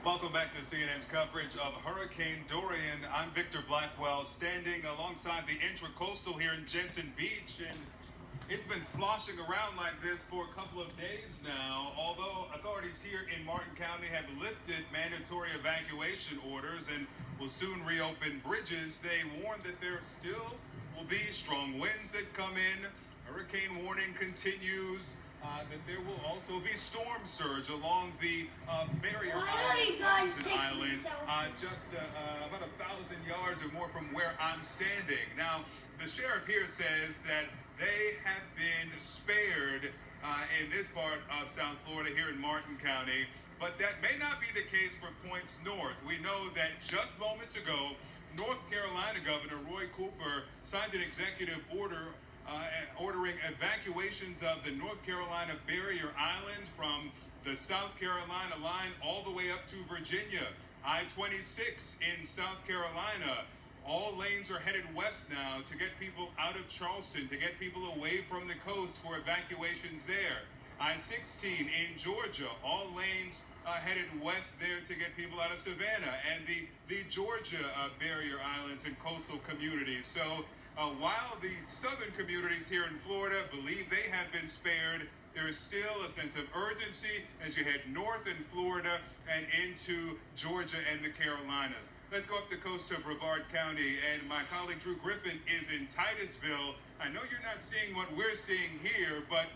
Welcome back to CNN's coverage of Hurricane Dorian. I'm Victor Blackwell, standing alongside the Intracoastal here in Jensen Beach, and it's been sloshing around like this for a couple of days now. Although authorities here in Martin County have lifted mandatory evacuation orders and will soon reopen bridges, they warn that there still will be strong winds that come in. Hurricane warning continues. That there will also be storm surge along the barrier island, just about 1,000 yards or more from where I'm standing. Now, the sheriff here says that they have been spared in this part of South Florida here in Martin County, but that may not be the case for points north. We know that just moments ago, North Carolina Governor Roy Cooper signed an executive order ordering evacuations of the North Carolina barrier islands from the South Carolina line all the way up to Virginia. I-26 in South Carolina. All lanes are headed west now to get people out of Charleston, to get people away from the coast for evacuations there. I-16 in Georgia, all lanes headed west there to get people out of Savannah and the Georgia barrier islands and coastal communities. So while the southern communities here in Florida believe they have been spared, there is still a sense of urgency as you head north in Florida and into Georgia and the Carolinas. Let's go up the coast to Brevard County, and my colleague Drew Griffin is in Titusville. I know you're not seeing what we're seeing here, but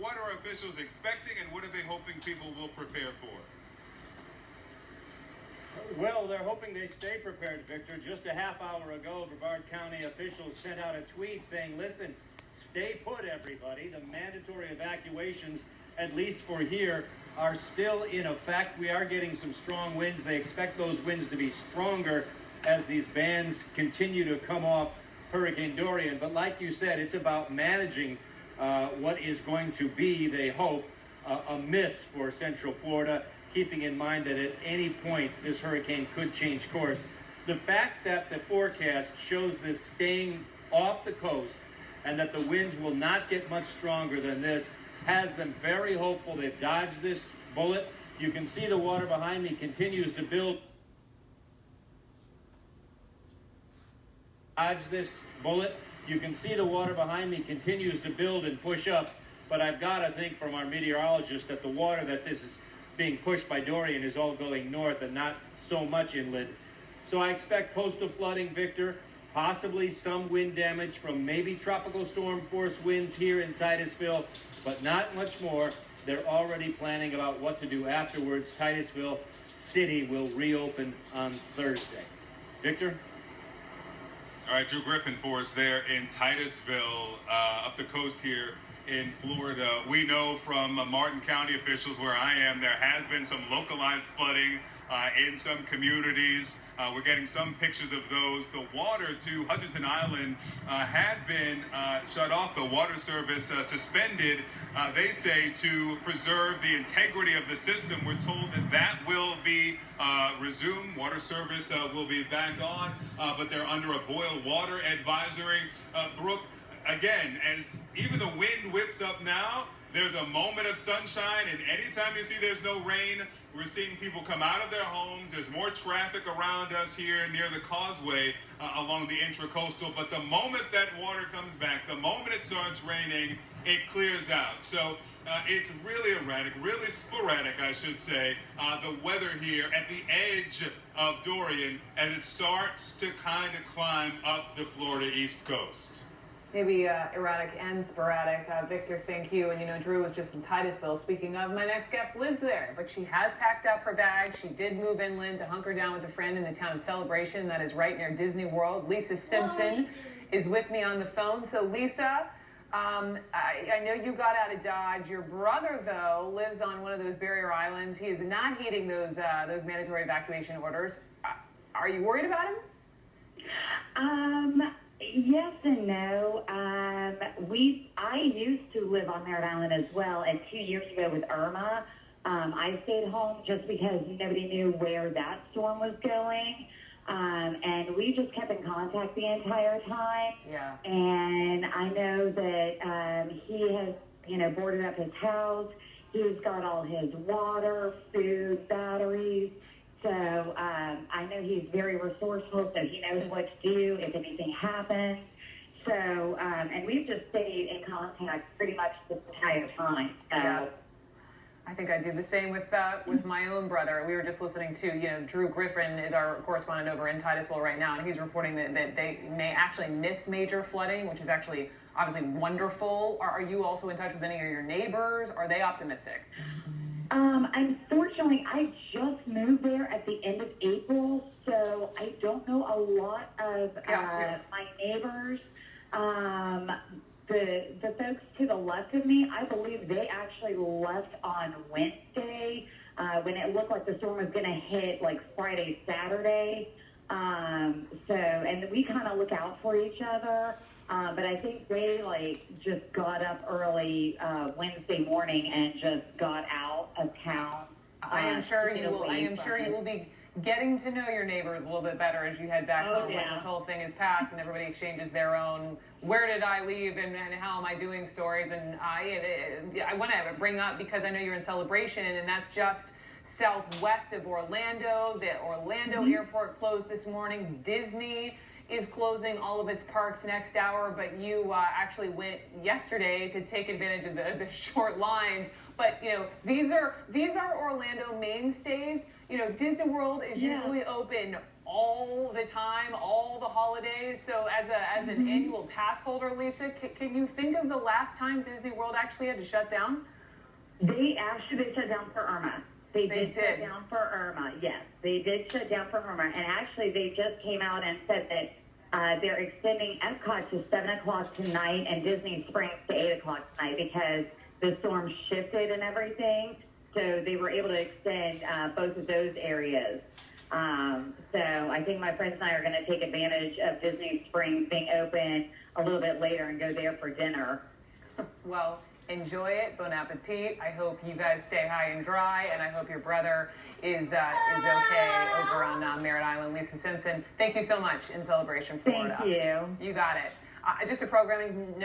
what are officials expecting and what are they hoping people will prepare for? Well, they're hoping they stay prepared, Victor. Just a half hour ago, Brevard County officials sent out a tweet saying, listen, stay put, everybody. The mandatory evacuations, at least for here, are still in effect. We are getting some strong winds. They expect those winds to be stronger as these bands continue to come off Hurricane Dorian. But like you said, it's about managing what is going to be, they hope, a miss for Central Florida, keeping in mind that at any point this hurricane could change course. The fact that the forecast shows this staying off the coast and that the winds will not get much stronger than this has them very hopeful. They've dodged this bullet. You can see the water behind me continues to build. Dodge this bullet. You can see the water behind me continues to build and push up. But I've got to think from our meteorologists that the water that this is being pushed by Dorian is all going north and not so much inland. So I expect coastal flooding, Victor, possibly some wind damage from maybe tropical storm force winds here in Titusville, but not much more. They're already planning about what to do afterwards. Titusville City will reopen on Thursday. Victor? All right, Drew Griffin for us there in Titusville, up the coast here in Florida. We know from Martin County officials where I am, there has been some localized flooding in some communities. We're getting some pictures of those. The water to Hutchinson Island had been shut off. The water service suspended, they say, to preserve the integrity of the system. We're told that that will be resumed. Water service will be back on, but they're under a boil water advisory. Brooke, again, as even the wind whips up now, there's a moment of sunshine, and anytime you see there's no rain, we're seeing people come out of their homes. There's more traffic around us here near the causeway along the Intracoastal, but the moment that water comes back, the moment it starts raining, it clears out. So it's really erratic, really sporadic, I should say, the weather here at the edge of Dorian as it starts to kind of climb up the Florida East Coast. Maybe erratic and sporadic. Victor, thank you. And you know, Drew was just in Titusville. Speaking of, my next guest lives there, but she has packed up her bag. She did move inland to hunker down with a friend in the town of Celebration. That is right near Disney World. Lisa Simpson is with me on the phone. So Lisa, I know you got out of Dodge. Your brother, though, lives on one of those barrier islands. He is not heeding those mandatory evacuation orders. Are you worried about him? Yes and no. I used to live on Merritt Island as well, and 2 years ago with Irma, I stayed home just because nobody knew where that storm was going. And we just kept in contact the entire time. Yeah. And I know that he has, boarded up his house. He's got all his water, food, batteries. So I know he's very resourceful, so he knows what to do if anything happens. So, and we've just stayed in contact pretty much this entire time. So. Yeah. I think I do the same with my own brother. We were just listening to, Drew Griffin is our correspondent over in Titusville right now, and he's reporting that they may actually miss major flooding, which is actually obviously wonderful. Are you also in touch with any of your neighbors? Are they optimistic? Unfortunately, I just moved there at the end of April, so I don't know a lot of my neighbors. The folks to the left of me, I believe they actually left on Wednesday when it looked like the storm was going to hit like Friday, Saturday. And we kind of look out for each other. But I think they just got up early Wednesday morning and just got out of town. I am sure you will be getting to know your neighbors a little bit better as you head back home once this whole thing is passed and everybody exchanges their own "where did I leave and how am I doing" stories. And I want to bring up, because I know you're in Celebration, and that's just southwest of Orlando. The Orlando airport closed this morning. Disney is closing all of its parks next hour, but you actually went yesterday to take advantage of the short lines. But these are Orlando mainstays. Disney World is usually open all the time, all the holidays. So as an annual pass holder, Lisa, can you think of the last time Disney World actually had to shut down? They shut down for Irma. They did shut down for Irma. Yes, they did shut down for Irma. And actually, they just came out and said that they're extending Epcot to 7 o'clock tonight and Disney Springs to 8 o'clock tonight because the storm shifted and everything. So they were able to extend both of those areas. So I think my friends and I are going to take advantage of Disney Springs being open a little bit later and go there for dinner. Well, enjoy it. Bon appetit. I hope you guys stay high and dry, and I hope your brother is okay over on Merritt Island. Lisa Simpson, thank you so much in Celebration, Florida. Thank you. You got it. Just a programming note.